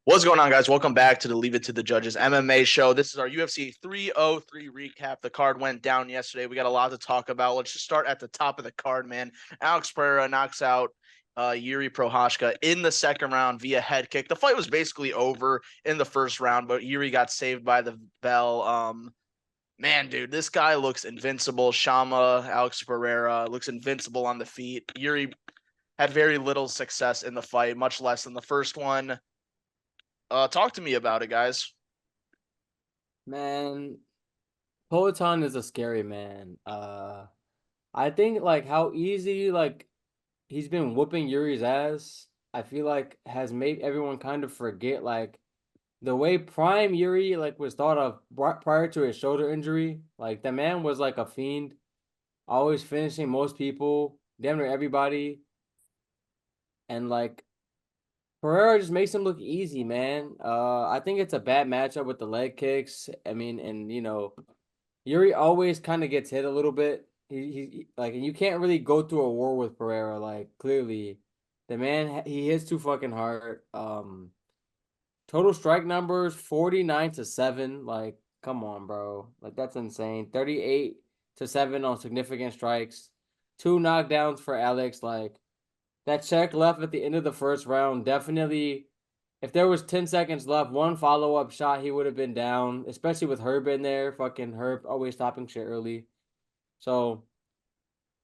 What's going on, guys? Welcome back to the Leave It to the Judges MMA show. This is our UFC 303 recap. The card went down yesterday. We got a lot to talk about. Let's just start at the top of the card, man. Alex Pereira knocks out Yuri Prohashka in the second round via head kick. The fight was basically over in the first round, but Yuri got saved by the bell. Man, dude, this guy looks invincible. Shama, Alex Pereira looks invincible on the feet. Yuri had very little success in the fight, much less than the first one. Talk to me about it, guys. Man, Peloton is a scary man. I think like how easy like he's been whooping Yuri's ass, I feel like has made everyone kind of forget like the way prime Yuri like was thought of prior to his shoulder injury. Like the man was like a fiend, always finishing most people, damn near everybody, and like Pereira just makes him look easy, man. I think it's a bad matchup with the leg kicks. I mean, and Yuri always kind of gets hit a little bit. He like, and you can't really go through a war with Pereira. Like, clearly, the man he hits too fucking hard. Total strike numbers 49-7. Like, come on, bro. Like that's insane. 38-7 on significant strikes. Two knockdowns for Alex. Like that check left at the end of the first round definitely. If there was 10 seconds left, one follow up shot, he would have been down, especially with Herb in there. Fucking Herb always stopping shit early. So,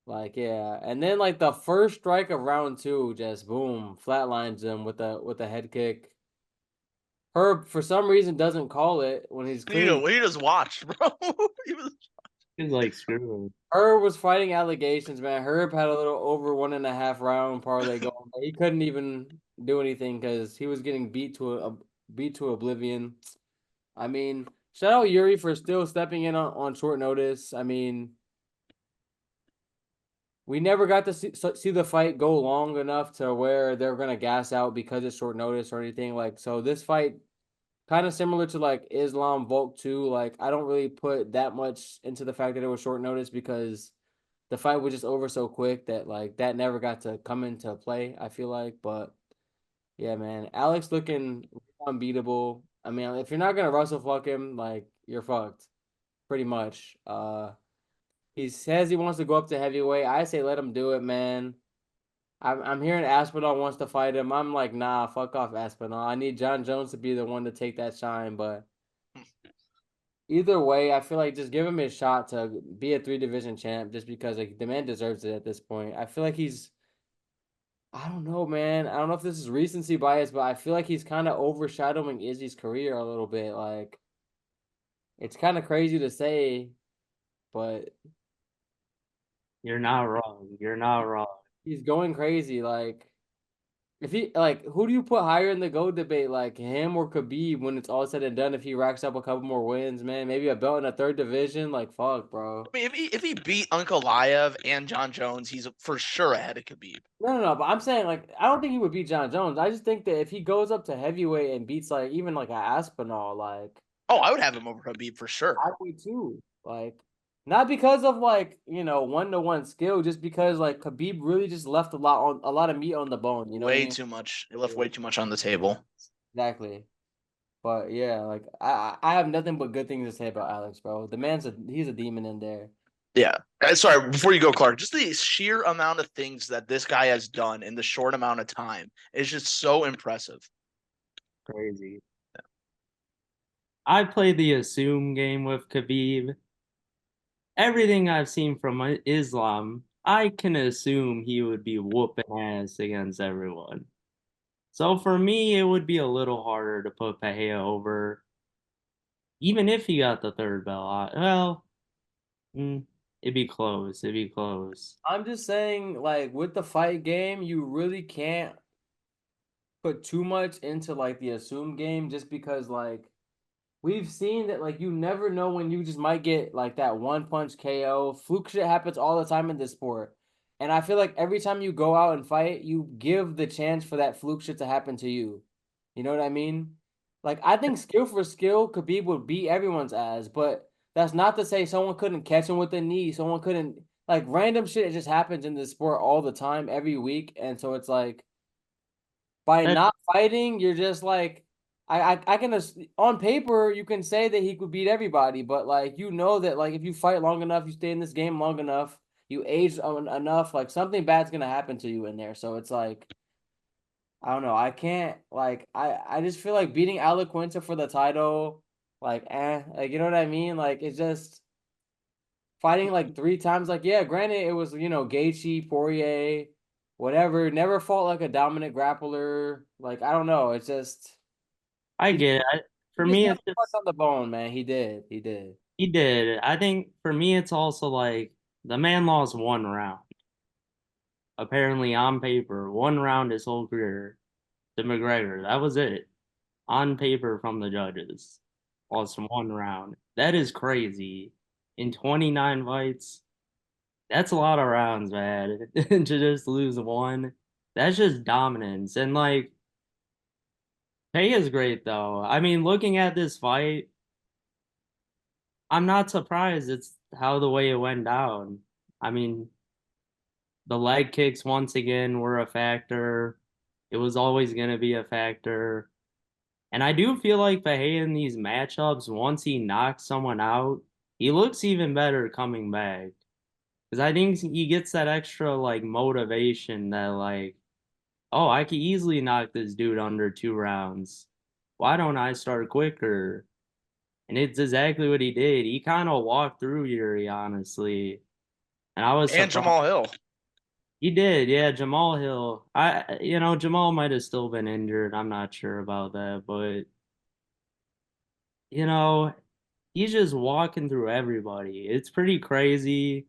like, yeah. And then like the first strike of round two, just boom, flatlines him with a head kick. Herb, for some reason, doesn't call it when he's clearly. He just watched, bro. he was He's like, screw him. Herb was fighting allegations, man. Herb had a little over 1.5 round parlay going, but he couldn't even do anything because he was getting beat to oblivion. I mean, shout out Yuri for still stepping in on short notice. I mean, we never got to see the fight go long enough to where they're gonna gas out because it's short notice or anything. Like, so this fight kind of similar to like Islam Volk 2. Like, I don't really put that much into the fact that it was short notice because the fight was just over so quick that like that never got to come into play, I feel like. But yeah, man, Alex looking unbeatable. I mean, if you're not gonna Russell fuck him, like you're fucked, pretty much. He says he wants to go up to heavyweight. I say let him do it, man. I'm hearing Aspinall wants to fight him. I'm like, nah, fuck off, Aspinall. I need John Jones to be the one to take that shine. But either way, I feel like just give him his shot to be a 3 division champ, just because like the man deserves it at this point. I feel like he's. I don't know, man. I don't know if this is recency bias, but I feel like he's kind of overshadowing Izzy's career a little bit. Like, it's kind of crazy to say, but You're not wrong. You're not wrong. he's going crazy. Like, if he like, who do you put higher in the GOAT debate? Like him or Khabib when it's all said and done? If he racks up a couple more wins, man, maybe a belt in a 3rd division. Like, fuck, bro. I mean, if he beat Ankalaev and John Jones, he's for sure ahead of Khabib. No. But I'm saying like, I don't think he would beat John Jones. I just think that if he goes up to heavyweight and beats like even like a Aspinall, like. Oh, I would have him over Khabib for sure. I would too. Like, not because of like, 1-to-1 skill, just because like Khabib really just left a lot of meat on the bone. You know what I Way mean? too much. He left Yeah. way too much on the table. Exactly. But yeah, like I have nothing but good things to say about Alex, bro. The he's a demon in there. Yeah. Sorry, before you go, Clark, just the sheer amount of things that this guy has done in the short amount of time is just so impressive. Crazy. I played the assume game with Khabib. Everything I've seen from Islam, I can assume he would be whooping ass against everyone. So for me, it would be a little harder to put Pahea over, even if he got the third belt. Well, mm, it'd be close. It'd be close. I'm just saying, like with the fight game, you really can't put too much into like the assume game just because like we've seen that like you never know when you just might get like that one punch KO. Fluke shit happens all the time in this sport. And I feel like every time you go out and fight, you give the chance for that fluke shit to happen to you. You know what I mean? Like I think skill for skill, Khabib would beat everyone's ass, but that's not to say someone couldn't catch him with a knee, someone couldn't like random shit. It just happens in this sport all the time, every week, and so it's like by That not fighting, you're just like I can on paper you can say that he could beat everybody, but like you know that like if you fight long enough, you stay in this game long enough, you age enough, like something bad's gonna happen to you in there. So it's like I don't know. I can't like I just feel like beating Alec Quinta for the title, like you know what I mean? Like it's just fighting like 3 times. Like yeah, granted it was Gaethje, Poirier, whatever. Never fought like a dominant grappler. Like I don't know. It's just. I He get it. He For just me, left it's much just on the bone, man. He did. He did. he did. I think for me, it's also like the man lost 1 round. Apparently, on paper, 1 round his whole career to McGregor. That was it. On paper from the judges. Lost 1 round. That is crazy. In 29 fights, that's a lot of rounds, man. To just lose one. That's just dominance. And like, Pay is great though. I mean, looking at this fight, I'm not surprised it's how the way it went down. I mean, the leg kicks once again were a factor. It was always going to be a factor. And I do feel like Fahey in these matchups, once he knocks someone out, he looks even better coming back. Because I think he gets that extra like motivation that like, oh, I could easily knock this dude under 2 rounds. Why don't I start quicker? And it's exactly what he did. He kind of walked through Yuri, honestly. And I was And surprised. Jamal Hill. He did, yeah, Jamal Hill. Jamal might have still been injured. I'm not sure about that, but you know, he's just walking through everybody. It's pretty crazy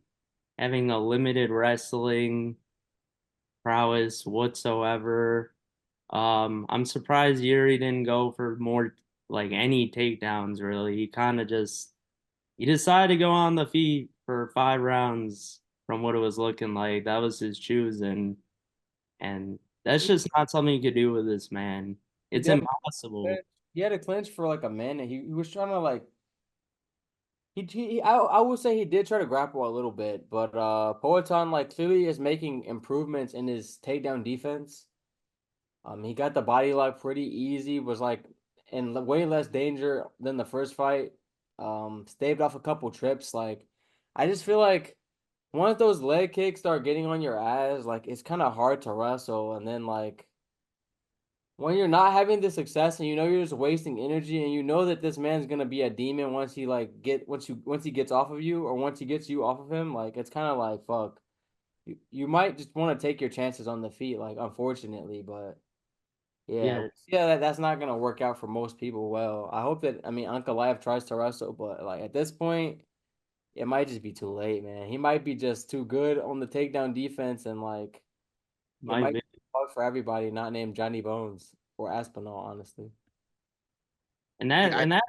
having a limited wrestling prowess whatsoever. I'm surprised Yuri didn't go for more like any takedowns really. He decided to go on the feet for 5 rounds from what it was looking like. That was his choosing. And that's He, just not something you could do with this man. he It's did. impossible. He had a clinch for like a minute. He was trying to like. I would say he did try to grapple a little bit, but Poetan like clearly is making improvements in his takedown defense. He got the body lock pretty easy. Was like in way less danger than the first fight. Staved off a couple trips. Like, I just feel like once those leg kicks start getting on your ass, like it's kind of hard to wrestle. And then like when you're not having the success and you know you're just wasting energy and you know that this man's gonna be a demon once he like once he gets off of you or once he gets you off of him, like it's kind of like fuck. You might just want to take your chances on the feet, like unfortunately, but. Yeah, Yeah, yeah, that's not gonna work out for most people. Well, I hope that Uncle Live tries to wrestle, but like at this point, it might just be too late, man. He might be just too good on the takedown defense, and like it might might be. be hard for everybody not named Johnny Bones or Aspinall, honestly. And Yeah, that and that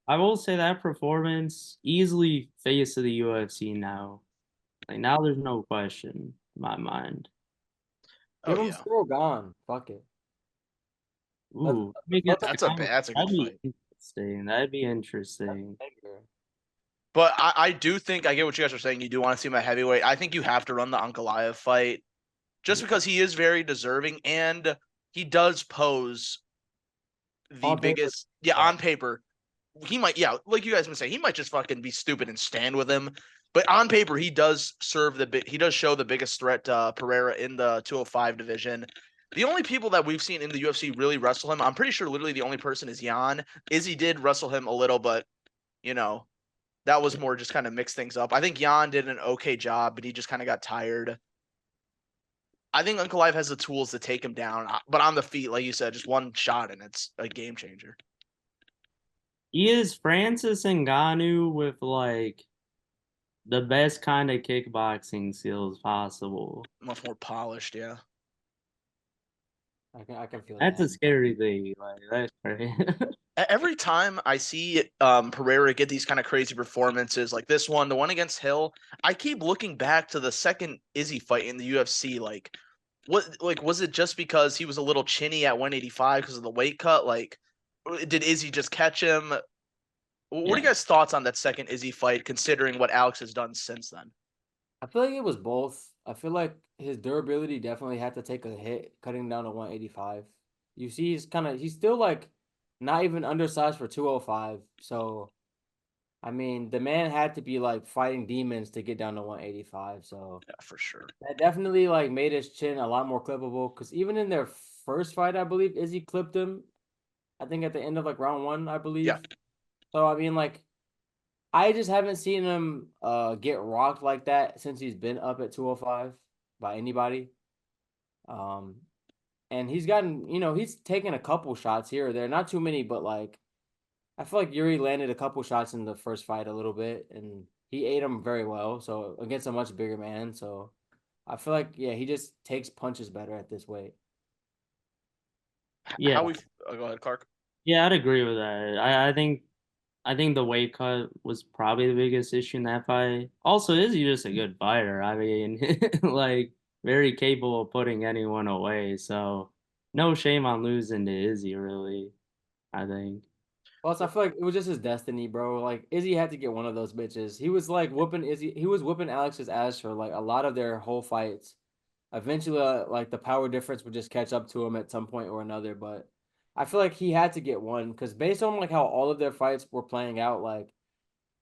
I will say that performance easily face of the UFC now. Like now there's no question in my mind. oh Give him yeah, still gone. Fuck it. Let's Ooh, make it let's that's a good that'd be fight. interesting. That'd be interesting. But I do think I get what you guys are saying. You do want to see him at heavyweight. I think you have to run the Ankalaev fight just because he is very deserving and he does pose the on paper. biggest. Yeah, Yeah. on paper, he might. Yeah, like you guys been saying, he might just fucking be stupid and stand with him. But on paper, he does serve the big. He does show the biggest threat to Pereira in the 205 division. The only people that we've seen in the UFC really wrestle him, I'm pretty sure literally the only person is Jan. Izzy did wrestle him a little, but you know, that was more just kind of mix things up. I think Jan did an okay job, but he just kind of got tired. I think Uncle Live has the tools to take him down, but on the feet, like you said, just one shot and it's a game changer. He is Francis Ngannou with like the best kind of kickboxing skills possible. Much more polished, yeah. I can feel That's that. a scary thing. Like that's crazy. Every time I see Pereira get these kind of crazy performances like this one, the one against Hill, I keep looking back to the second Izzy fight in the UFC. Like was it just because he was a little chinny at 185 because of the weight cut? Like, did Izzy just catch him? What are you Yeah. guys' thoughts on that second Izzy fight, considering what Alex has done since then? I feel like it was both. I feel like his durability definitely had to take a hit, cutting down to 185. You see, he's still like not even undersized for 205. So, I mean, the man had to be like fighting demons to get down to 185. So Yeah, for sure. that definitely like made his chin a lot more clippable. Because even in their first fight, I believe Izzy clipped him. I think at the end of like round one, I believe. Yeah. So I mean, like, I just haven't seen him get rocked like that since he's been up at 205 by anybody. Um, and he's gotten, he's taken a couple shots here or there, not too many, but like I feel like Yuri landed a couple shots in the first fight a little bit, and he ate them very well. So against a much bigger man, so I feel like yeah, he just takes punches better at this weight. Yeah, How we go ahead, Clark. yeah, I'd agree with that. I think the weight cut was probably the biggest issue in that fight. Also, Izzy just a good fighter. I mean, like very capable of putting anyone away. So no shame on losing to Izzy, really. I think. Plus, I feel like it was just his destiny, bro. Like Izzy had to get one of those bitches. He was like whooping Izzy. He was whooping Alex's ass for like a lot of their whole fights. Eventually, like the power difference would just catch up to him at some point or another. But I feel like he had to get one because based on like how all of their fights were playing out, like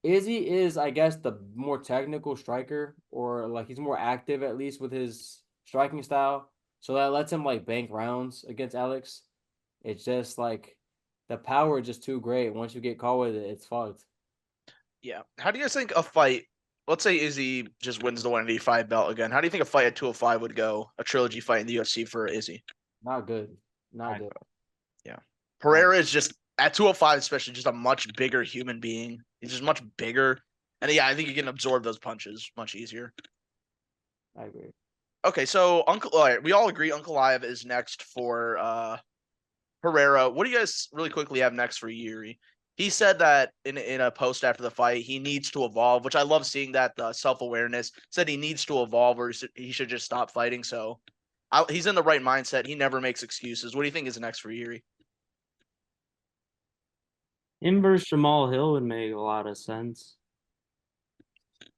Izzy is, I guess, the more technical striker, or like he's more active at least with his striking style. So that lets him like bank rounds against Alex. It's just like the power is just too great. Once you get caught with it, it's fucked. Yeah. How do you guys think a fight? Let's say Izzy just wins the 185 belt again. How do you think a fight at 205 would go? A trilogy fight in the UFC for Izzy? Not good. Not I good. Yeah. Not Pereira is just at 205, especially just a much bigger human being. He's just much bigger. And yeah, I think he can absorb those punches much easier. I agree. Okay, so Uncle, all right, we all agree Uncle Live is next for Pereira. What do you guys really quickly have next for Yuri? He said that in a post after the fight, he needs to evolve, which I love seeing that self awareness. Said he needs to evolve, or he should just stop fighting. So he's in the right mindset. He never makes excuses. What do you think is next for Yuri? Him versus Jamal Hill would make a lot of sense.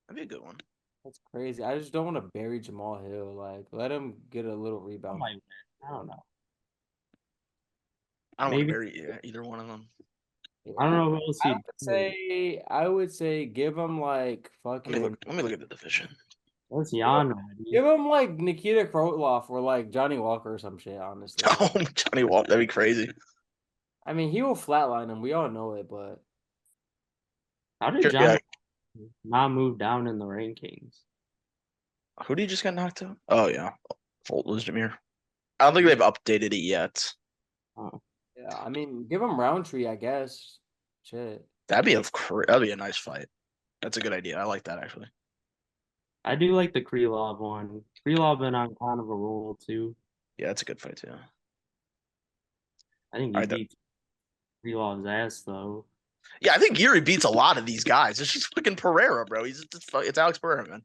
That'd be a good one. That's crazy. I just don't want to bury Jamal Hill. Like, let him get a little I rebound. might win. I don't know. I don't want to Maybe bury either one of them. I don't Yeah. know who else he. I would say give him like Let me look. fucking Let me look at the division. What's Jan ready? give him like Nikita Krotloff or like Johnny Walker or some shit, honestly. Oh, Johnny Walt, that'd be crazy. I mean, he will flatline him. We all know it, but How did Yeah, Johnny not move down in the rankings? who did he just get knocked out? Oh yeah, Volt Luzdemir. I don't think they've updated it yet. Oh, yeah, I mean, give him Roundtree, I guess. Shit. That'd be a nice fight. That's a good idea. I like that actually. I do like the Krylov one. Krylov been on kind of a roll too. Yeah, that's a good fight too. I think All he right, beat Krylov's ass though. yeah, I think Yuri beats a lot of these guys. It's just fucking Pereira, bro. It's Alex Pereira, man.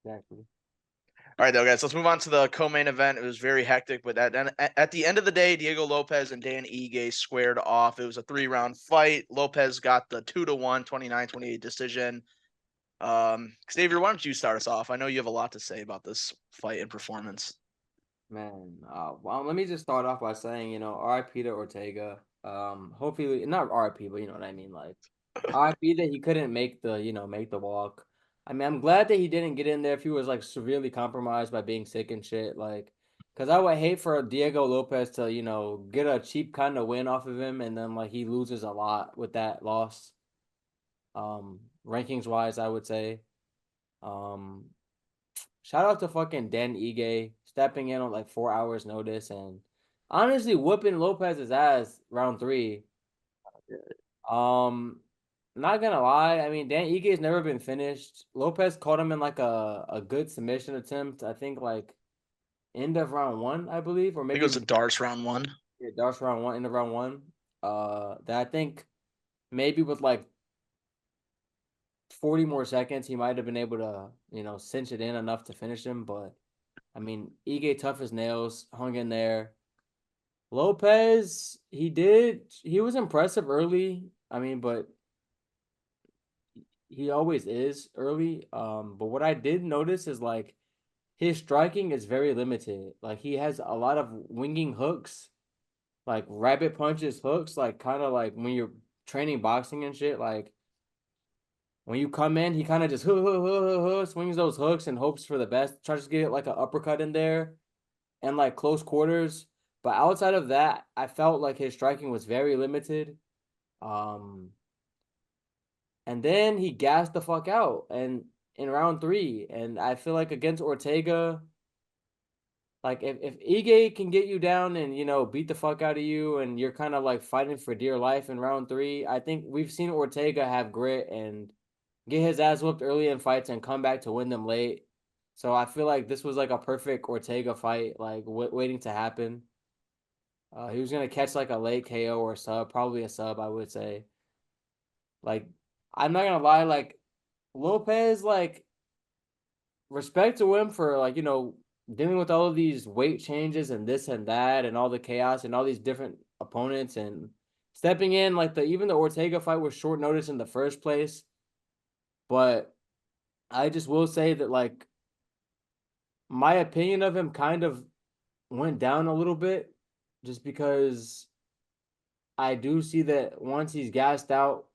Exactly. All right, though, guys. Let's move on to the co-main event. It was very hectic, but at the end of the day, Diego Lopez and Dan Ige squared off. It was a 3-round fight. Lopez got the 2-1, 29-28 decision. Xavier, why don't you start us off? I know you have a lot to say about this fight and performance. Man, well, let me just start off by saying, RIP to Ortega. Hopefully, not RIP, but you know what I mean. Like, RIP that he couldn't make the walk. I mean, I'm glad that he didn't get in there if he was like severely compromised by being sick and shit. Like, because I would hate for Diego Lopez to, get a cheap kind of win off of him, and then like he loses a lot with that loss. Rankings wise, I would say. Um, Shout out to fucking Dan Ige stepping in on like 4 hours notice and honestly whooping Lopez's ass round three. Um, not gonna lie, I mean Dan Ige's never been finished. Lopez caught him in like a good submission attempt. I think like end of round one, I believe, or I think it maybe was a Darce round one. yeah, Darce round one, end of round one. That I think maybe with like 40 more seconds, he might have been able to, cinch it in enough to finish him, but I mean, Ige tough as nails, hung in there. Lopez, he was impressive early. I mean, but he always is early. But what I did notice is like his striking is very limited. Like he has a lot of winging hooks, like rabbit punches, hooks, like kind of like when you're training boxing and shit. Like when you come in, he kind of just swings those hooks and hopes for the best. Tries to get like an uppercut in there and like close quarters. But outside of that, I felt like his striking was very limited. Um, and then he gassed the fuck out and in round 3. And I feel like against Ortega, like if Ige can get you down and beat the fuck out of you and you're kind of like fighting for dear life in round 3, I think we've seen Ortega have grit and get his ass whooped early in fights and come back to win them late. So I feel like this was like a perfect Ortega fight, like waiting to happen. He was gonna catch like a late KO or sub, probably a sub, I would say. Like, I'm not gonna lie, like Lopez, like respect to him for like dealing with all of these weight changes and this and that and all the chaos and all these different opponents and stepping in like even the Ortega fight was short notice in the first place. But I just will say that like my opinion of him kind of went down a little bit just because I do see that once he's gassed out,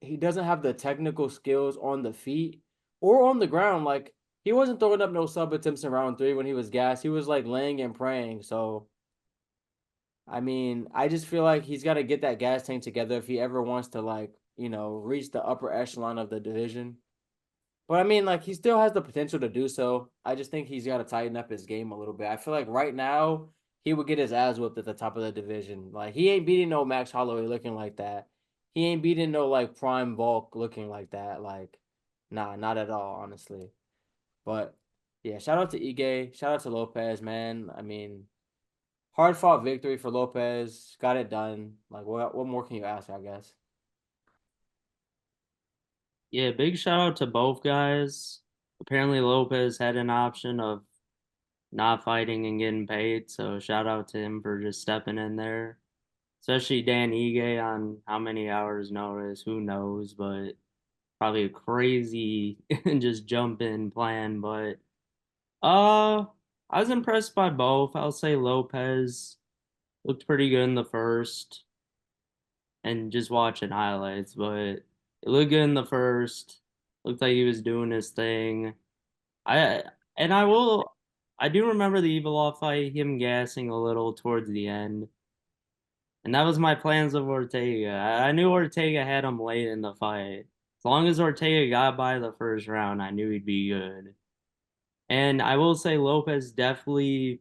he doesn't have the technical skills on the feet or on the ground. Like he wasn't throwing up no sub attempts in round 3 when he was gassed. He was like laying and praying. So I mean, I just feel like he's got to get that gas tank together if he ever wants to like reach the upper echelon of the division. But I mean, like he still has the potential to do so. I just think he's got to tighten up his game a little bit. I feel like right now he would get his ass whooped at the top of the division. Like he ain't beating no Max Holloway looking like that. He ain't beating no like Prime Bulk looking like that. Like, nah, not at all, honestly. But yeah, shout out to Ige, shout out to Lopez, man. I mean, hard fought victory for Lopez. Got it done. Like, what more can you ask? I guess. Yeah, big shout out to both guys. Apparently Lopez had an option of not fighting and getting paid, so shout out to him for just stepping in there. Especially Dan Ige on how many hours notice, who knows, but probably a crazy just jump in plan. But I was impressed by both. I'll say Lopez looked pretty good in the first and just watching highlights, but it looked good in the first. Looked like he was doing his thing. I and I do remember the Evilov fight, him gassing a little towards the end. And that was my plans of Ortega. I knew Ortega had him late in the fight. As long as Ortega got by the first round, I knew he'd be good. And I will say Lopez definitely,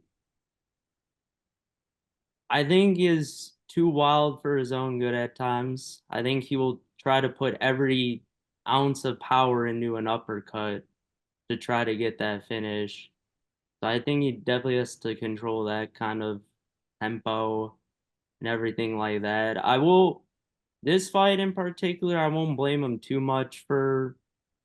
I think, is too wild for his own good at times. I think he will try to put every ounce of power into an uppercut to try to get that finish. So I think he definitely has to control that kind of tempo and everything like that. This fight in particular, I won't blame him too much for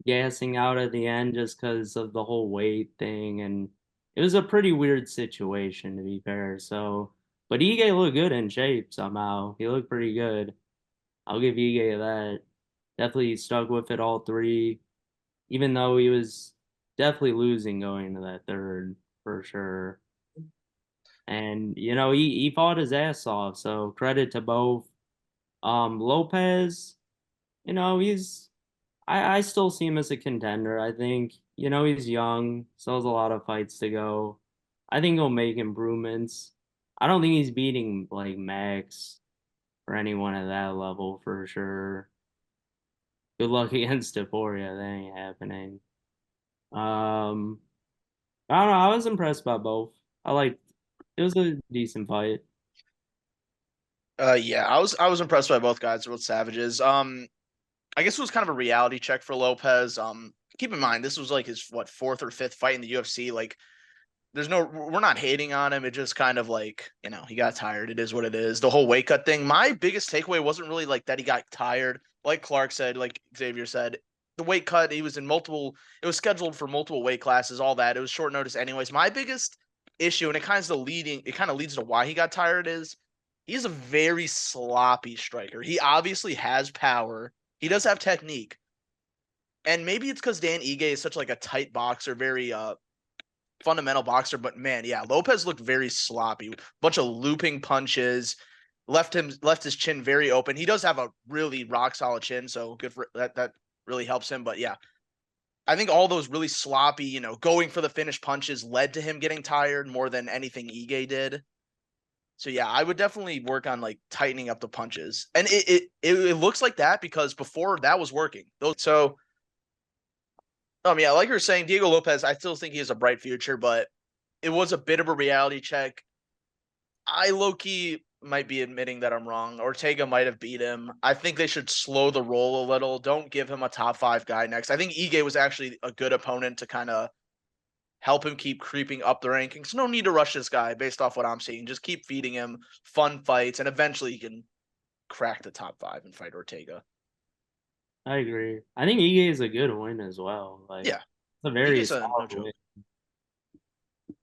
gassing out at the end just because of the whole weight thing. And it was a pretty weird situation, to be fair. So, but Ige looked good in shape somehow. He looked pretty good. I'll give Ige that. Definitely stuck with it all 3, even though he was definitely losing going to that third for sure. And, he fought his ass off. So credit to both. Lopez, he's I still see him as a contender. I think, he's young, still has a lot of fights to go. I think he'll make improvements. I don't think he's beating like Max or anyone at that level for sure. Good luck against Euphoria, that ain't happening. Um, I don't know. I was impressed by both. I liked it was a decent fight. Yeah, I was impressed by both guys, both savages. I guess it was kind of a reality check for Lopez. Keep in mind this was like his fourth or fifth fight in the UFC. Like we're not hating on him. It just kind of like, he got tired. It is what it is. The whole weight cut thing. My biggest takeaway wasn't really like that he got tired. Like Clark said, like Xavier said, the weight cut, he was in it was scheduled for multiple weight classes, all that. It was short notice anyways. My biggest issue, and it kind of leads to why he got tired, is he's a very sloppy striker. He obviously has power. He does have technique. And maybe it's because Dan Ige is such like a tight boxer, very fundamental boxer, but man, yeah, Lopez looked very sloppy. Bunch of looping punches. left his chin very open. He does have a really rock solid chin, so good for that. That really helps him. But yeah, I think all those really sloppy, going for the finish punches led to him getting tired more than anything Ige did. So yeah, I would definitely work on like tightening up the punches, and it looks like that because before that was working. So, yeah, like you were saying, Diego Lopez, I still think he has a bright future, but it was a bit of a reality check. I low-key might be admitting that I'm wrong. Ortega might have beat him. I think they should slow the roll a little. Don't give him a top 5 guy next. I think Ige was actually a good opponent to kind of help him keep creeping up the rankings. No need to rush this guy based off what I'm seeing. Just keep feeding him fun fights, and eventually he can crack the top 5 and fight Ortega. I agree. I think Ige is a good win as well. Like, Yeah, it's a very Ige's solid win.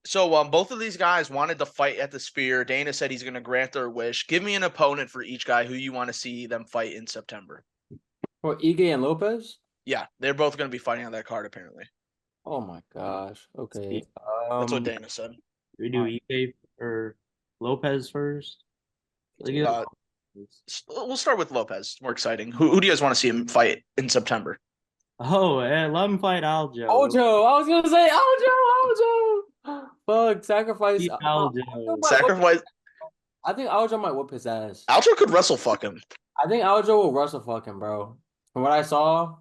So both of these guys wanted to fight at the Spear. Dana said he's going to grant their wish. Give me an opponent for each guy who you want to see them fight in September. For Ige and Lopez? Yeah, they're both going to be fighting on that card apparently. Oh my gosh. Okay. That's what Dana said. We do Ige or Lopez first. We'll start with Lopez. More exciting. Who do you guys want to see him fight in September? Oh, yeah, let him fight Aljo. Aljo. I was gonna say Aljo. Fuck, sacrifice. Aljo. Sacrifice. I think Aljo might whip his ass. Aljo could wrestle fuck him. I think Aljo will wrestle fuck him, bro. From what I saw.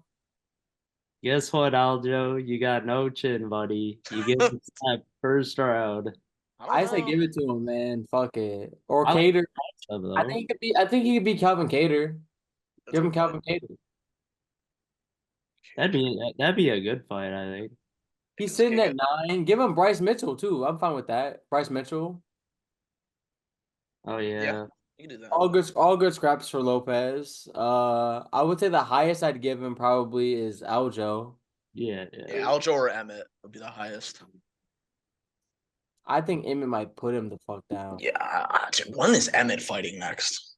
Guess what, Aljo? You got no chin, buddy. You get that first round. I say give it to him, man. Fuck it. Or Cater. I think he could be Calvin Cater. Give him Calvin Cater. That'd be a good fight, I think. He's sitting at 9. Give him Bryce Mitchell too. I'm fine with that. Bryce Mitchell. Oh yeah. You can do that. All good scraps for Lopez. I would say the highest I'd give him probably is Aljo. Yeah. Aljo or Emmett would be the highest. I think Emmett might put him the fuck down. Yeah, when is Emmett fighting next?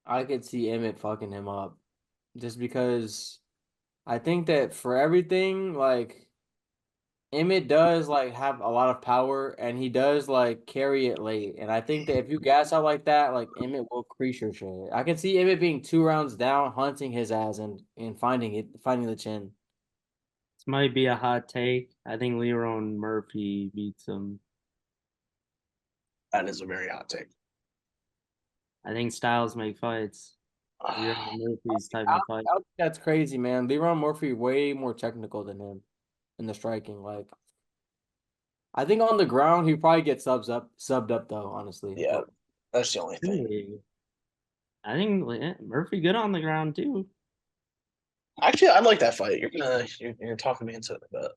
I could see Emmett fucking him up, just because I think that for everything, like Emmett does like have a lot of power, and he does like carry it late. And I think that if you gas out like that, like Emmett will crease your shit. I can see Emmett being 2 rounds down, hunting his ass and finding the chin. This might be a hot take. I think Leron Murphy beats him. That is a very hot take. I think styles make fights. Leron Murphy's type of fight. That's crazy, man. Leron Murphy way more technical than him in the striking. Like, I think on the ground he probably gets subbed up though. Honestly, yeah, that's the only thing. I think Murphy good on the ground too. Actually, I like that fight. You're talking me into it a bit.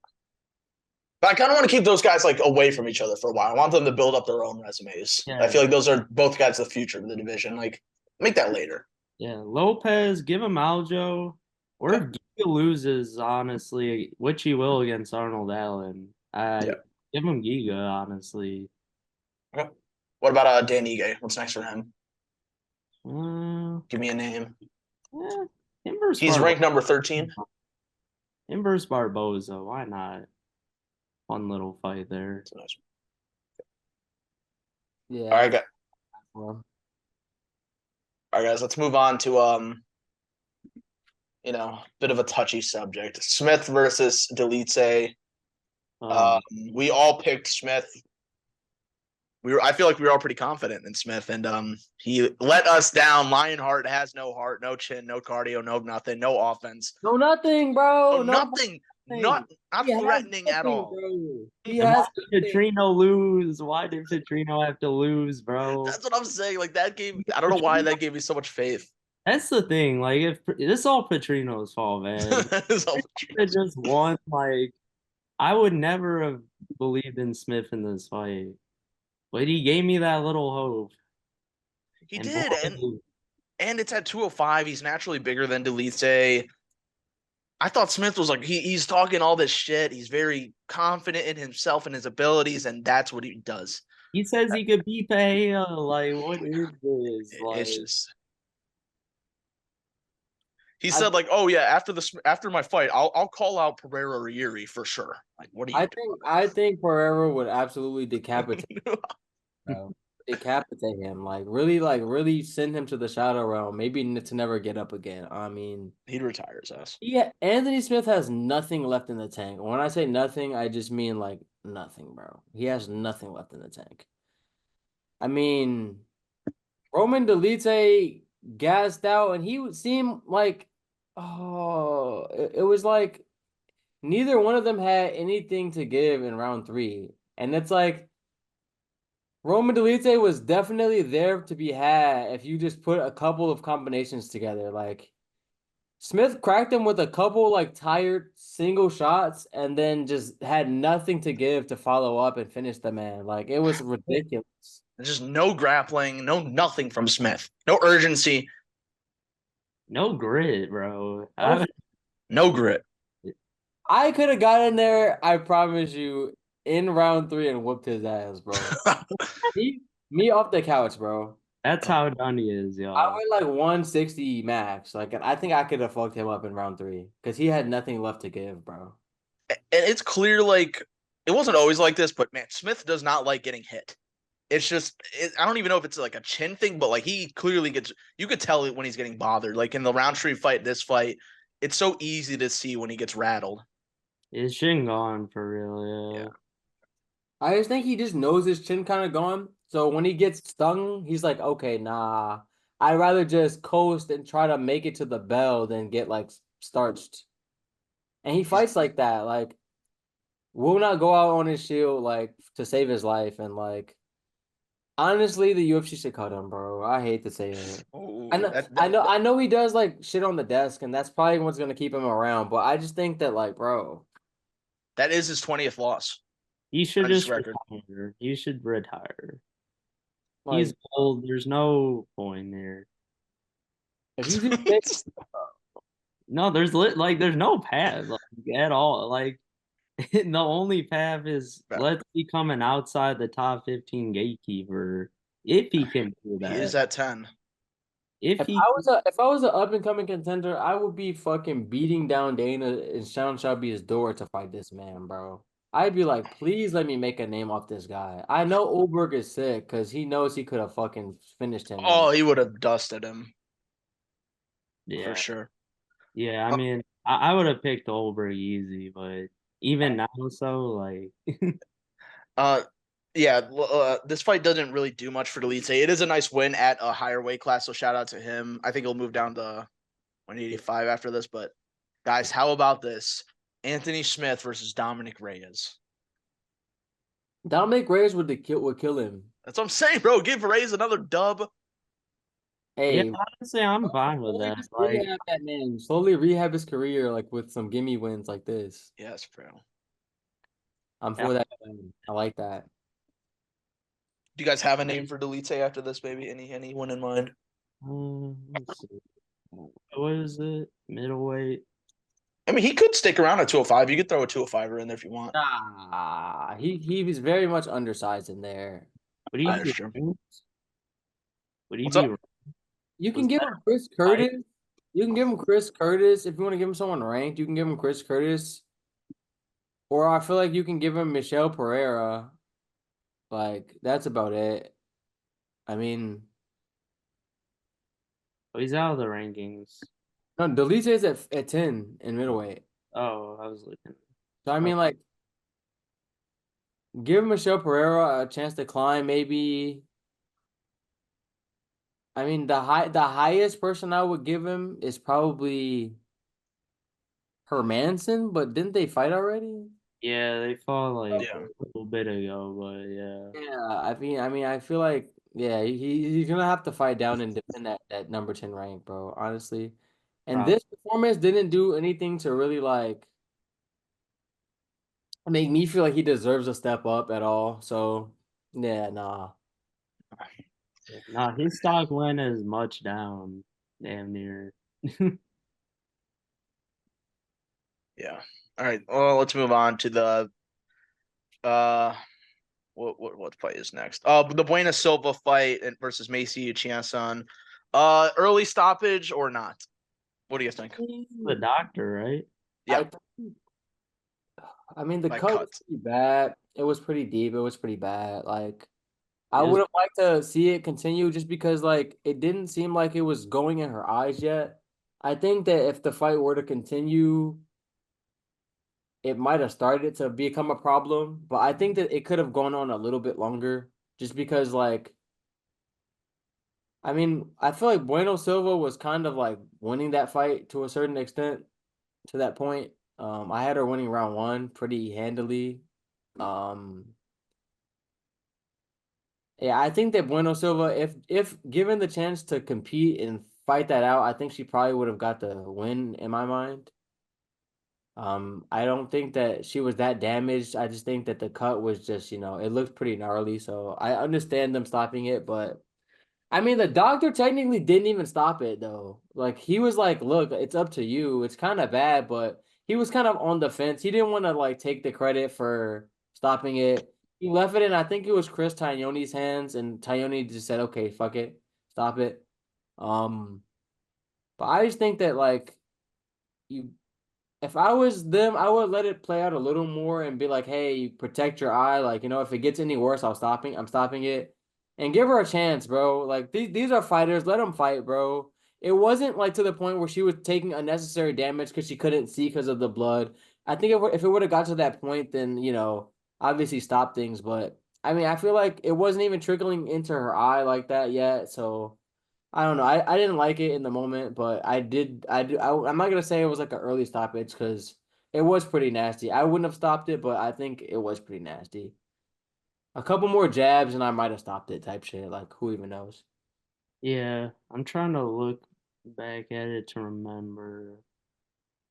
But I kind of want to keep those guys like away from each other for a while. I want them to build up their own resumes. Yeah. I feel like those are both guys of the future of the division. Like, make that later. Yeah, Lopez, give him Aljo. Or if Giga loses, honestly, which he will against Arnold Allen, give him Giga, honestly. Okay. What about Dan Ige? What's next for him? Give me a name. He's ranked number 13. Him versus Barboza. Why not? Fun little fight there. Nice. Yeah. All right, guys. Let's move on to bit of a touchy subject. Smith versus Delice. We all picked Smith. I feel like we were all pretty confident in Smith, and he let us down. Lionheart has no heart, no chin, no cardio, no nothing, no offense. No nothing, bro. No nothing. Not threatening at all. Why did Petrino lose? Why did Petrino have to lose, bro? That's what I'm saying. Like that game, I don't know why that gave me so much faith. That's the thing. Like, if this is all Petrino's fault, man. It just won. Like, I would never have believed in Smith in this fight, but he gave me that little hope. He did, and it's at 205. He's naturally bigger than Delice. I thought Smith was like, he's talking all this shit. He's very confident in himself and his abilities, and that's what he does. He says he could beat Pereira. Like, what is this? Like, it's just. He said, like, oh yeah, after my fight, I'll call out Pereira or Yuri for sure. Like, what do you? I think Pereira would absolutely decapitate. decapitate him. Really send him to the shadow realm. Maybe to never get up again. I mean, He'd retire his ass. yeah, Anthony Smith has nothing left in the tank. When I say nothing, I just mean like nothing, bro. He has nothing left in the tank. I mean, Roman Delite gassed out, and he would seem like, oh, it was like neither one of them had anything to give in round 3. And it's like Roman Delite was definitely there to be had if you just put a couple of combinations together. Like Smith cracked him with a couple like tired single shots and then just had nothing to give to follow up and finish the man. Like it was ridiculous. There's just no grappling, no nothing from Smith. No urgency, No grit, bro. no grit. I could have got in there, I promise you, in round 3 and whooped his ass, bro. me off the couch, bro. That's how done he is, I y'all. went like 160 max. Like, I think I could have fucked him up in round 3 because he had nothing left to give, bro. And it's clear, like, it wasn't always like this, but man, Smith does not like getting hit. It's just, I don't even know if it's like a chin thing, but like he clearly gets, you could tell it when he's getting bothered. Like in the Roundtree fight, this fight, it's so easy to see when he gets rattled. His shin gone for real, yeah. I just think he just knows his chin kind of gone. So when he gets stung, he's like, okay, nah. I'd rather just coast and try to make it to the bell than get like starched. And he fights like that. Like, will not go out on his shield like to save his life. And like, honestly, the UFC should cut him, bro. I hate to say it. Ooh, I know he does like shit on the desk, and that's probably what's gonna keep him around. But I just think that like, bro, that is his 20th loss. He should On his just record. retire. He should retire. like He's old. There's no point there. if you just make No, there's no path like, at all. Like the only path is let's become an outside the top 15 gatekeeper if he can do He is that. at 10. If he if I was an up and coming contender, I would be fucking beating down Dana and Sean Shelby's door to fight this man, bro. I'd be like, please let me make a name off this guy. I know Oberg is sick because he knows he could have fucking finished him. Oh, he would have dusted him yeah, for sure. yeah, I mean, I would have picked Olberg easy, but even now, so like, Yeah, this fight doesn't really do much for Delite. It is a nice win at a higher weight class, so shout out to him. I think he'll move down to 185 after this. But guys, how about this? Anthony Smith versus Dominic Reyes. Dominic Reyes would kill him. That's what I'm saying, bro. Give Reyes another dub. yeah, Hey, honestly, I'm fine with that. Like, rehab that man. Slowly rehab his career like with some gimme wins like this. Yes, bro. I'm for that. I like that. Do you guys have a name for Delite after this, maybe? Anyone in mind? let's see. What is it? Middleweight. I mean, he could stick around at 205. You could throw a 205er in there if you want. Nah, he was very much undersized in there. Would he That be is true. ranked? Would he What's be up? You can Was give that him Chris Curtis. You can give him Chris Curtis if you want to give him someone ranked. You can give him Chris Curtis, or I feel like you can give him Michelle Pereira. Like that's about it. I mean, Oh, he's out of the rankings. no, Delise is at 10 in middleweight. Oh, I was looking. So I mean, like, give Michelle Pereira a chance to climb. Maybe. I mean, the highest person I would give him is probably Hermanson, but didn't they fight already? Yeah, they fought like Yeah. a little bit ago, but yeah. Yeah, I feel like yeah, he's gonna have to fight down and defend that number 10 rank, bro. Honestly, and Prob- this performance didn't do anything to really like make me feel like he deserves a step up at all. So yeah, nah. Nah, his stock went as much down, damn near. Yeah. All right. Well, let's move on to the what fight is next? The Buena Silva fight versus Macy Chiasson. Early stoppage or not? What do you think? The doctor, right? Yeah. I mean the By cut was cut. pretty bad. It was pretty deep. It was pretty bad. Like I Is would have liked to see it continue just because like it didn't seem like it was going in her eyes yet. I think that if the fight were to continue, it might have started to become a problem, but I think that it could have gone on a little bit longer just because like I mean, I feel like Bueno Silva was kind of like winning that fight to a certain extent to that point. I had her winning round one pretty handily. Um, yeah, I think that Bueno Silva, if given the chance to compete and fight that out, I think she probably would have got the win in my mind. I don't think that she was that damaged. I just think that the cut was just, it looked pretty gnarly. So I understand them stopping it, but I mean, the doctor technically didn't even stop it though. Like he was like, "Look, it's up to you. It's kind of bad," but he was kind of on the fence. He didn't want to like take the credit for stopping it. He left it in, I think it was Chris Tagnone's hands, and Tagnone just said, "Okay, fuck it, stop it." Um, but I just think that like you if I was them, I would let it play out a little more and be like, "Hey, protect your eye. Like, if it gets any worse, I'm stopping it, and give her a chance, bro. Like these are fighters. Let them fight, bro." It wasn't like to the point where she was taking unnecessary damage because she couldn't see because of the blood. I think if it would have got to that point, then obviously stop things. But I mean, I feel like it wasn't even trickling into her eye like that yet. So I don't know. I didn't like it in the moment, but I'm not gonna say it was like an early stoppage because it was pretty nasty. I wouldn't have stopped it, but I think it was pretty nasty. A couple more jabs and I might have stopped it type shit. Like who even knows? yeah, I'm trying to look back at it to remember.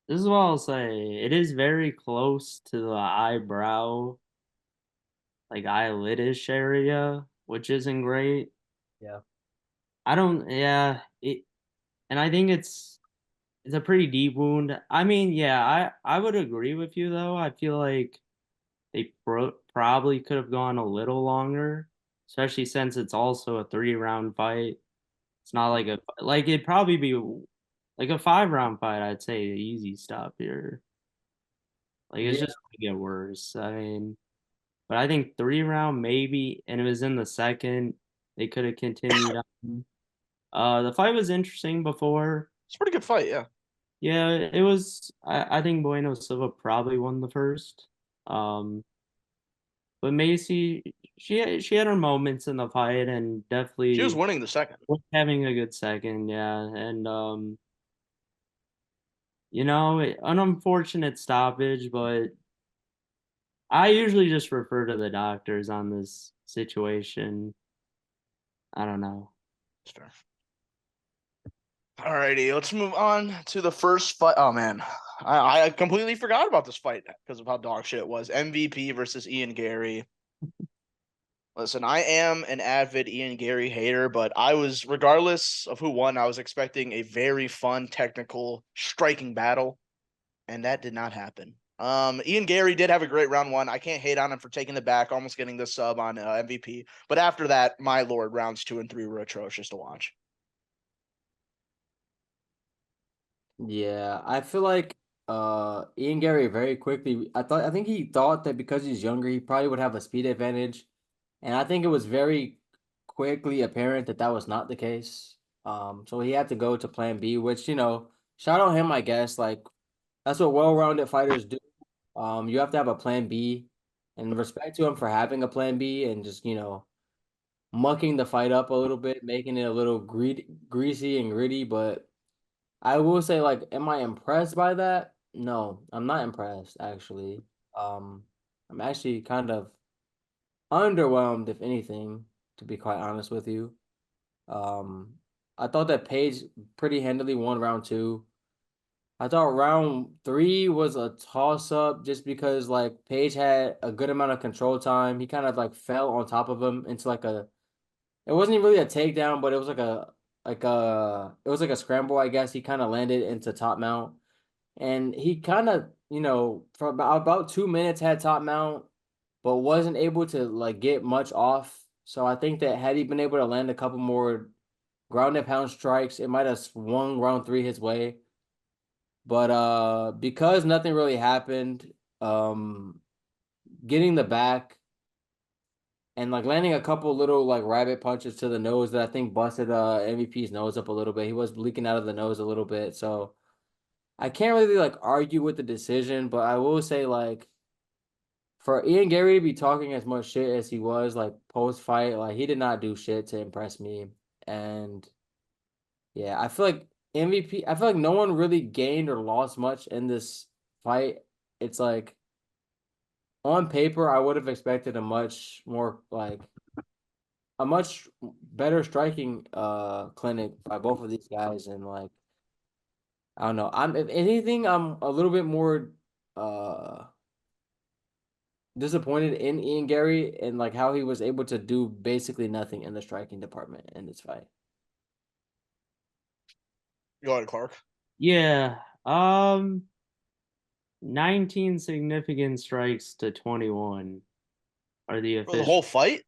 This is what I'll say. It is very close to the eyebrow, like eyelidish area, which isn't great. Yeah. I don't, yeah, and I think it's a pretty deep wound. I mean, yeah, I would agree with you though. I feel like they probably could have gone a little longer, especially since it's also a 3 round fight. It's not like it'd probably be like a 5 round fight. I'd say the easy stop here. Like it's Yeah. just gonna get worse. I mean, but I think 3 round maybe, and it was in the second. They could have continued on. The fight was interesting before. It's a pretty good fight, yeah. Yeah, it was. I think Bueno Silva probably won the first. Um, but Macy, she had her moments in the fight and She was definitely winning the second. was having a good second. Yeah, and an unfortunate stoppage, but I usually just refer to the doctors on this situation. I don't know. That's fair. Alrighty, let's move on to the first fight. Oh man, I completely forgot about this fight because of how dog shit it was. MVP versus Ian Gary. Listen, I am an avid Ian Gary hater, but regardless of who won, I was expecting a very fun, technical, striking battle, and that did not happen. Ian Gary did have a great round one. I can't hate on him for taking the back, almost getting the sub on MVP. But after that, my lord, rounds 2 and 3 were atrocious to watch. Yeah. I feel like Ian Gary very quickly I think he thought that because he's younger, he probably would have a speed advantage. And I think it was very quickly apparent that that was not the case. So he had to go to plan B, which, shout out him, I guess. Like that's what well-rounded fighters do. You have to have a plan B and respect to him for having a plan B and just, mucking the fight up a little bit, making it a little greasy and gritty. But I will say, like, am I impressed by that? No, I'm not impressed, actually. I'm actually kind of underwhelmed, if anything, to be quite honest with you. Um, I thought that Paige pretty handily won round two. I thought round three was a toss up just because like Paige had a good amount of control time. He kind of like fell on top of him into like it wasn't even really a takedown, but it was it was like a scramble, I guess. He kind of landed into top mount and he kind of, for about 2 minutes had top mount, but wasn't able to like get much off. So I think that had he been able to land a couple more ground and pound strikes, it might have swung round three his way. But because nothing really happened, um getting the back and like landing a couple little like rabbit punches to the nose that I think busted MVP's nose up a little bit. He was leaking out of the nose a little bit, so I can't really like argue with the decision, but I will say like for Ian Gary to be talking as much shit as he was like post fight, like he did not do shit to impress me. And yeah, I feel like MVP, I feel like no one really gained or lost much in this fight. It's like on paper, I would have expected a much more like a much better striking clinic by both of these guys. And like I don't know. I'm if anything, I'm a little bit more uh disappointed in Ian Gary and like how he was able to do basically nothing in the striking department in this fight. Go ahead, Clark. Yeah. 19 significant strikes to 21 are the For the whole official. fight?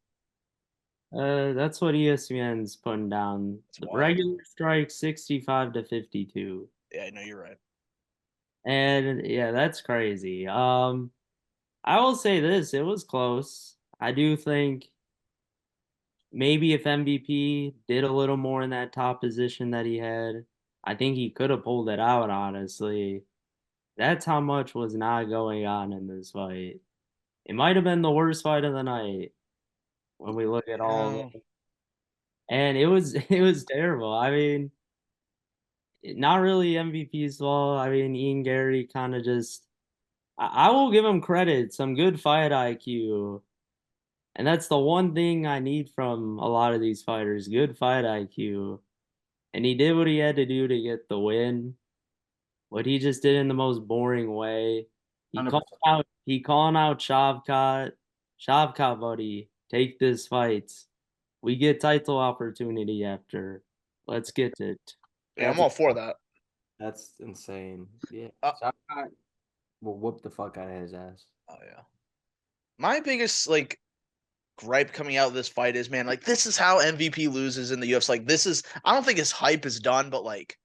That's what ESPN's putting down. It's The wild. regular strike 65 to 52. Yeah, I know you're right. And yeah, that's crazy. I will say this, it was close. I do think maybe if MVP did a little more in that top position that he had, I think he could have pulled it out, honestly. That's how much was not going on in this fight. It might have been the worst fight of the night when we look at all of Yeah. it. And it was it was terrible. I mean, not really MVP's fault. I mean, Ian Gary kind of just I will give him credit, some good fight IQ. And that's the one thing I need from a lot of these fighters, good fight IQ. And he did what he had to do to get the win. What he just did in the most boring way. He called 100%. out he calling out Shavkat. Shavkat, buddy, take this fight. We get title opportunity after. Let's get it. Yeah, I'm That's all for that. that's insane. Yeah. Uh, Shotgun will whoop the fuck out of his ass. oh yeah. My biggest like gripe coming out of this fight is, man, like this is how MVP loses in the UFC. Like this is, I don't think his hype is done, but like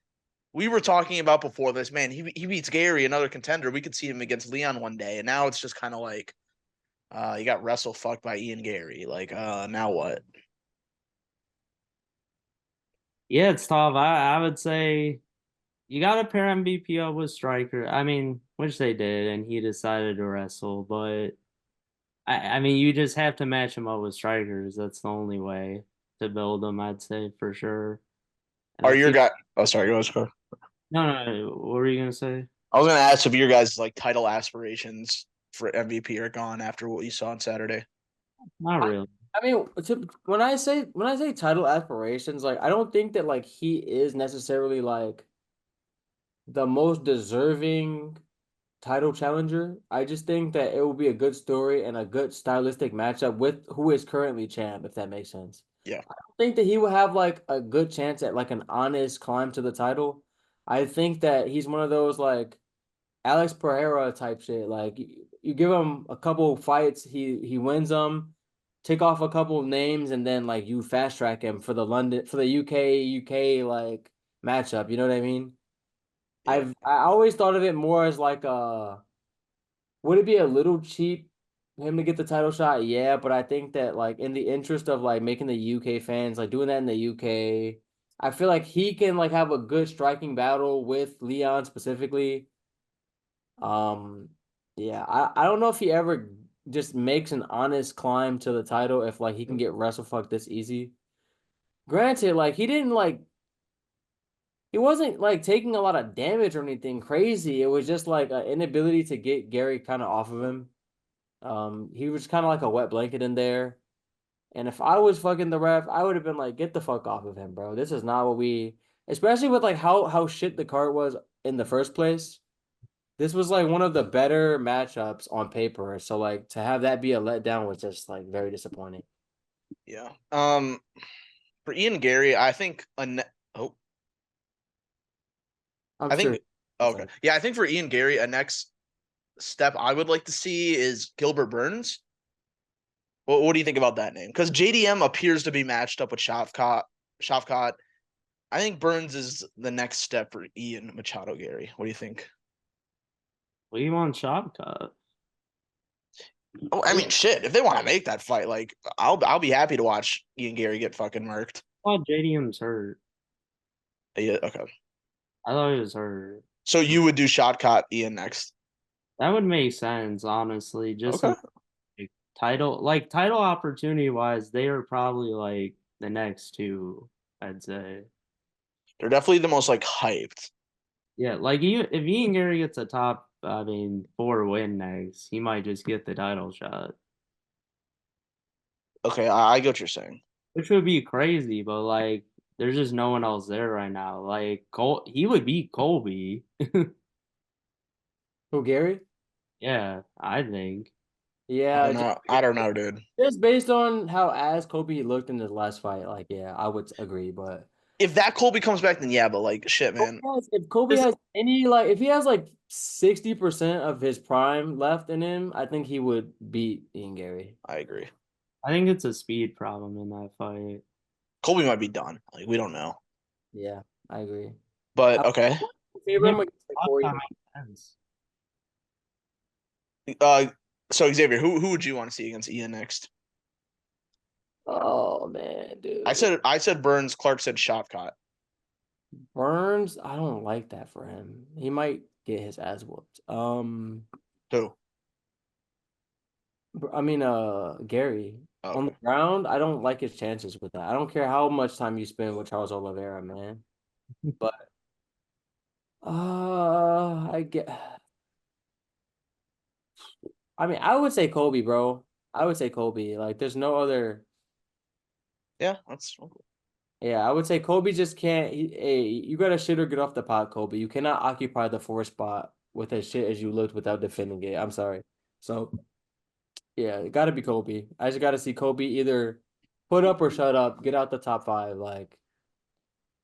we were talking about before this, man, he beats Gary, another contender. We could see him against Leon one day, and now it's just kind of like, he got wrestle fucked by Ian Gary. Like, now what? Yeah, it's tough. I would say you got to pair MVP up with striker. I mean, which they did, and he decided to wrestle. But I mean, you just have to match him up with strikers. That's the only way to build them, I'd say for sure. And Are I your feel guy? Oh, sorry, go ahead. no. What were you gonna say? I was gonna ask if your guys' like title aspirations for MVP are gone after what you saw on Saturday. Not really. I mean, when I say title aspirations, like I don't think that like he is necessarily like the most deserving title challenger. I just think that it will be a good story and a good stylistic matchup with who is currently champ, if that makes sense. Yeah, I don't think that he will have like a good chance at like an honest climb to the title. I think that he's one of those like Alex Pereira type shit. Like you give him a couple fights, he wins them, take off a couple of names, and then like you fast track him for the London for the UK like matchup. You know what I mean? yeah, I always thought of it more as like would it be a little cheap for him to get the title shot? Yeah, but I think that like in the interest of like making the UK fans like doing that in the UK, I feel like he can like have a good striking battle with Leon specifically. Um, yeah, I don't know if he ever just makes an honest climb to the title if like he can get wrestle fucked this easy. Granted, like he wasn't like taking a lot of damage or anything crazy. It was just like an inability to get Gary kind of off of him. He was kind of like a wet blanket in there. And if I was fucking the ref, I would have been like, get the fuck off of him, bro. This is not what we, especially with like how shit the card was in the first place. This was like one of the better matchups on paper. So like to have that be a letdown was just like very disappointing. yeah. For Ian Gary, I think oh, I'm I sure. think okay, yeah, I think for Ian Gary, a next step I would like to see is Gilbert Burns. What do you think about that name? Because JDM appears to be matched up with Shavkat. Shavkat. I think Burns is the next step for Ian Machado Gary. What do you think? What do you want shot cut? Oh, I mean, shit. If they want to make that fight, like, I'll be happy to watch Ian Gary get fucking murked. I thought JDM's hurt. Yeah, okay. I thought he was hurt. So you would do shot caught Ian next? That would make sense, honestly. Just Okay. title opportunity wise, they are probably like the next two, I'd say. They're definitely the most like hyped. Yeah, like if Ian Gary gets a top, I mean, 4 win next, he might just get the title shot, Okay, I get what you're saying. which would be crazy. But like, there's just no one else there right now. Like he would beat Colby. Who, Gary? Yeah, I think. I Yeah, don't know. I don't know, dude. just based on how ass Kobe looked in his last fight, like, yeah, I would agree. But If that Colby comes back, then yeah. But like, shit, man. If Kobe This- has any, like, if he has like 60% of his prime left in him, I think he would beat Ian Gary. I agree. I think it's a speed problem in that fight. Colby might be done. Like, we don't know. Yeah, I agree. But okay. Favor him against like Corey. That makes sense. Uh, so Xavier, who would you want to see against Ian next? Oh man, dude. I said Burns. Clark said Shotcott. Burns, I don't like that for him. He might get his ass whooped. Who? I mean, Gary on the Okay. ground. I don't like his chances with that. I don't care how much time you spend with Charles Oliveira, man. But I get. I mean, I would say Kobe, bro. I would say Kobe. Like, there's no other. Yeah, that's Yeah, I would say Kobe just can't. Hey, you gotta shit or get off the pot, Kobe. You cannot occupy the fourth spot with as shit as you looked without defending it. I'm sorry. So, yeah, it gotta be Kobe. I just gotta see Kobe either put up or shut up, get out the top five. Like,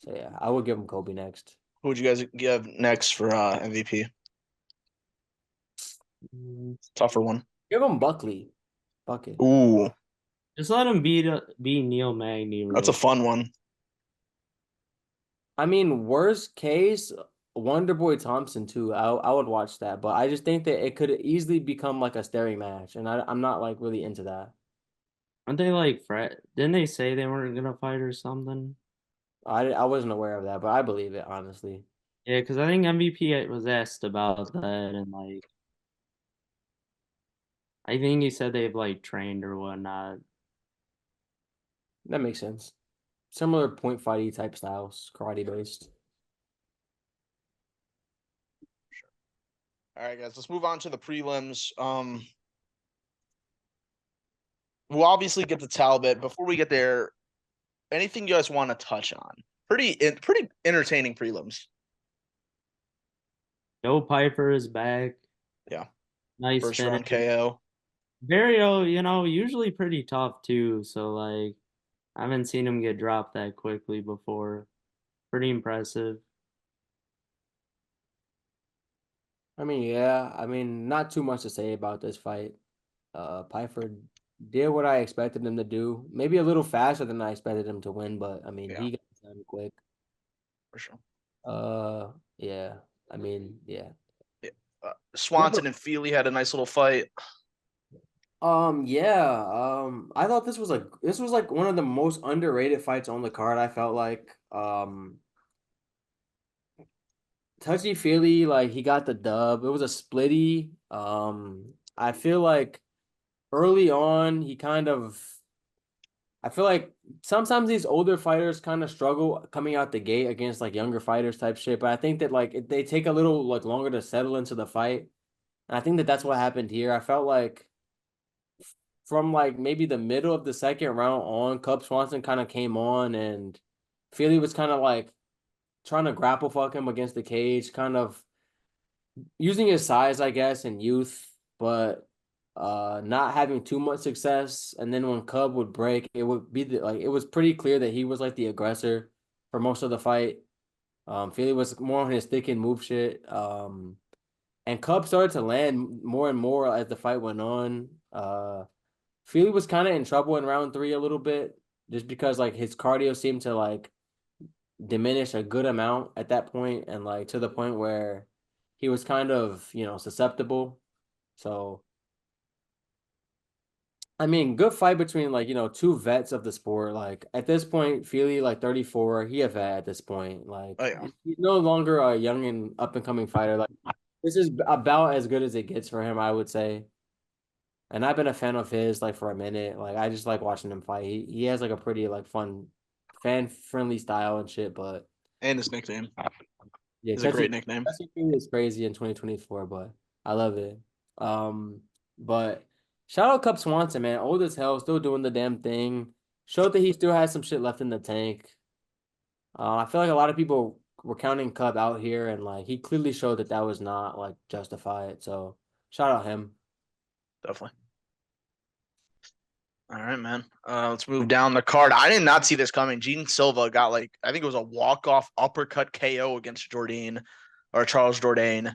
so yeah, I would give him Kobe next. who would you guys give next for MVP? Tougher one. Give him Buckley. Bucket. Ooh, Just let him beat Neil Magny that's a real. fun one. I mean, worst case, Wonderboy Thompson too. I would watch that, but I just think that it could easily become like a staring match, and I'm not like really into that. Aren't they like Didn't they say they weren't gonna fight or something? I wasn't aware of that, but I believe it honestly. Yeah, because I think MVP was asked about that, and like I think he said they've like trained or whatnot. That makes sense. Similar point fighty type styles, karate based. All right, guys, let's move on to the prelims. We'll obviously get to Talbot. Before we get there, anything you guys want to touch on? Pretty entertaining prelims. Joe Piper is back. Yeah. Nice First finish. round KO. Vario, usually pretty tough too. So like, I haven't seen him get dropped that quickly before. Pretty impressive. I mean, yeah. I mean, not too much to say about this fight. Piper did what I expected him to do. Maybe a little faster than I expected him to win, but I mean, Yeah. he got it done quick. For sure. Yeah. I mean, yeah. Swanson and Feely had a nice little fight. Yeah. I thought this was like one of the most underrated fights on the card. I felt like touchy feely, like he got the dub. It was a splitty. I feel like early on he kind of. I feel like sometimes these older fighters kind of struggle coming out the gate against like younger fighters type shit. But I think that like they take a little like longer to settle into the fight. And I think that that's what happened here. I felt like from like maybe the middle of the second round on, Cub Swanson kind of came on and Feely was kind of like trying to grapple fuck him against the cage, kind of using his size, I guess, and youth, but not having too much success. And then when Cub would break, it would be like it was pretty clear that he was like the aggressor for most of the fight. Feely was more on his stick and move shit. And Cub started to land more and more as the fight went on. Feely was kind of in trouble in round three a little bit, just because like his cardio seemed to like diminish a good amount at that point, and like to the point where he was kind of susceptible. So I mean, good fight between like, two vets of the sport. Like at this point, Feely like 34, he a vet at this point. Like Oh yeah, he's no longer a young and up and coming fighter. Like this is about as good as it gets for him, I would say. And I've been a fan of his like for a minute. Like I just like watching him fight. He has like a pretty like fun, fan friendly style and shit. But and his nickname yeah, is a great nickname. Catchy Feely is crazy in 2024. But I love it. But shout out Cup Swanson, man, old as hell, still doing the damn thing. Showed that he still has some shit left in the tank. I feel like a lot of people were counting Cub out here, and like he clearly showed that that was not like justified. So shout out him. Definitely. All right, man. Let's move down the card. I did not see this coming. Gene Silva got like I think it was a walk-off uppercut KO against Jourdain or Charles Jourdain.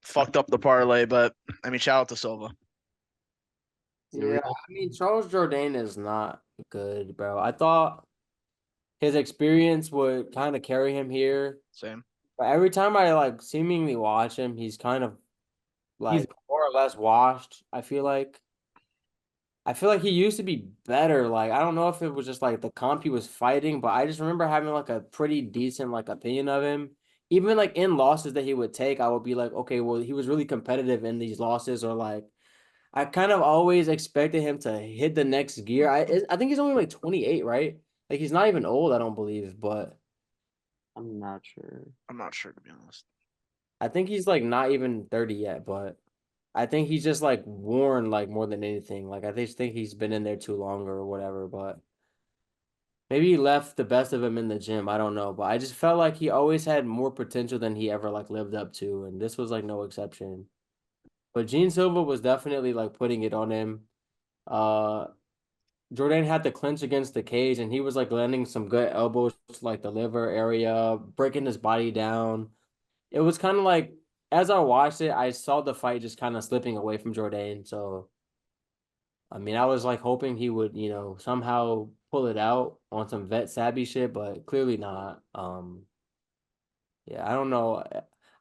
Fucked up the parlay, but I mean, shout out to Silva. Yeah, I mean Charles Jourdain is not good, bro. I thought his experience would kind of carry him here, Same. but every time I like seemingly watch him, he's kind of He's like more or less washed. I feel like he used to be better. Like I don't know if it was just like the comp he was fighting, but I just remember having like a pretty decent like opinion of him. Even like in losses that he would take, I would be like, okay, well, he was really competitive in these losses, or like I kind of always expected him to hit the next gear. I think he's only like 28, right? Like he's not even old, I don't believe, but I'm not sure. I'm not sure to be honest. I think he's like not even 30 yet, but I think he's just like worn like more than anything. Like I just think he's been in there too long or whatever, but maybe he left the best of him in the gym. I don't know, but I just felt like he always had more potential than he ever like lived up to, and this was like no exception. But Gene Silva was definitely like putting it on him. Uh, Jordan had to clinch against the cage, and he was like landing some good elbows to like the liver area, breaking his body down. It was kind of like as I watched it, I saw the fight just kind of slipping away from Jordan. So I mean, I was like hoping he would, somehow pull it out on some vet savvy shit, but clearly not. Yeah, I don't know.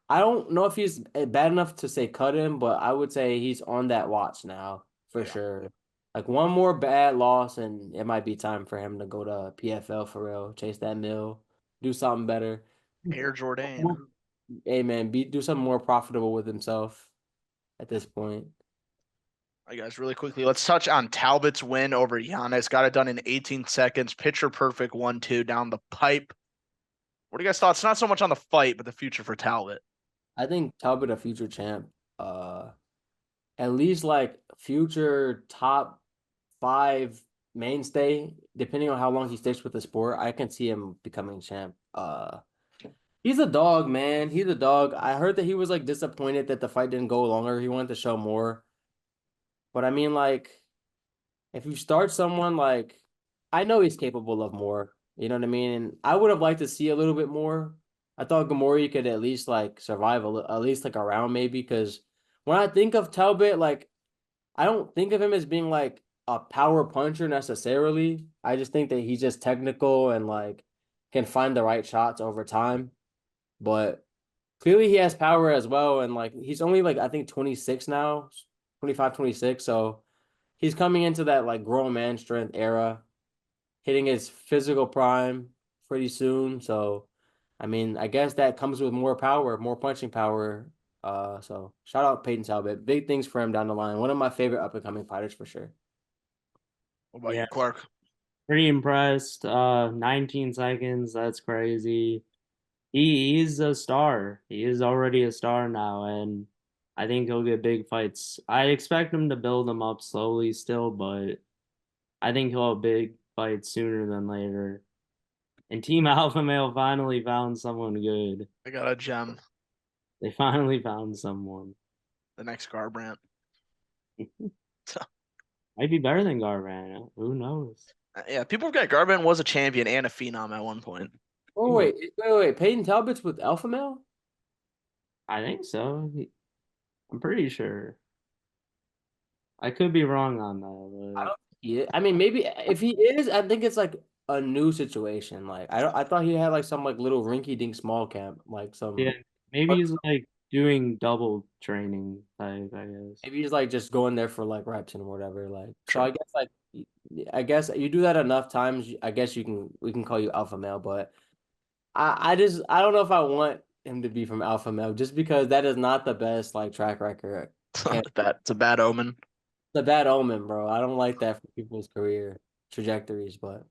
I don't know if he's bad enough to say cut him, but I would say he's on that watch now for Yeah. sure. Like one more bad loss, and it might be time for him to go to PFL for real, chase that mill, do something better. Air Jourdain. Hey man, do something more profitable with himself at this point. All right, guys, really quickly, let's touch on Talbot's win over Giannis. Got it done in 18 seconds. Picture perfect 1-2 down the pipe. What do you guys thoughts? Not so much on the fight, but the future for Talbot. I think Talbot a future champ. At least like future top 5 mainstay, depending on how long he sticks with the sport. I can see him becoming champ. He's a dog, man. He's a dog. I heard that he was like disappointed that the fight didn't go longer. He wanted to show more. But I mean, like, if you start someone like, I know he's capable of more. You know what I mean? And I would have liked to see a little bit more. I thought Gamori could at least like survive at least like a round maybe, because when I think of Talbot, like I don't think of him as being like a power puncher necessarily. I just think that he's just technical and like can find the right shots over time. But clearly he has power as well. And like he's only like I think 26 now, 25, 26. So he's coming into that like grown man strength era, hitting his physical prime pretty soon. So I mean, I guess that comes with more power, more punching power. So shout out Peyton Talbot. Big things for him down the line. One of my favorite up and coming fighters for sure. What about Yeah, you, Clark? pretty impressed. 19 seconds. That's crazy. He's a star. He is already a star now, and I think he'll get big fights. I expect him to build them up slowly still, but I think he'll have big fights sooner than later. And Team Alpha Male finally found someone good. I got a gem. They finally found someone. The next Garbrandt. Might be better than Garbrandt. Who knows? Yeah, people forget Garbrandt was a champion and a phenom at one point. Oh wait. Peyton Talbot's with Alpha Male? I think so. I'm pretty sure. I could be wrong on that, I but don't yeah. I mean, maybe if he is, I think it's like a new situation. Like I thought he had like some like little rinky dink small camp, like yeah, some. maybe he's like doing double training type, I guess. Maybe he's like just going there for like reps and whatever. Like, so Sure. I guess like, I guess you do that enough times. I guess we can call you alpha male, but I don't know if I want him to be from alpha male just because that is not the best like track record. Okay, It's a bad omen. it's a bad omen, bro. I don't like that for people's career trajectories, but.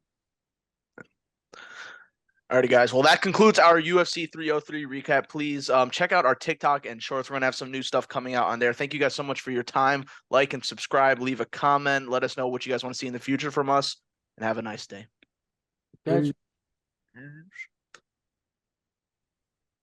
Alrighty, guys. Well, that concludes our UFC 303 recap. Please check out our TikTok and shorts. We're going to have some new stuff coming out on there. Thank you guys so much for your time. Like and subscribe. Leave a comment. Let us know what you guys want to see in the future from us. And have a nice day. Catch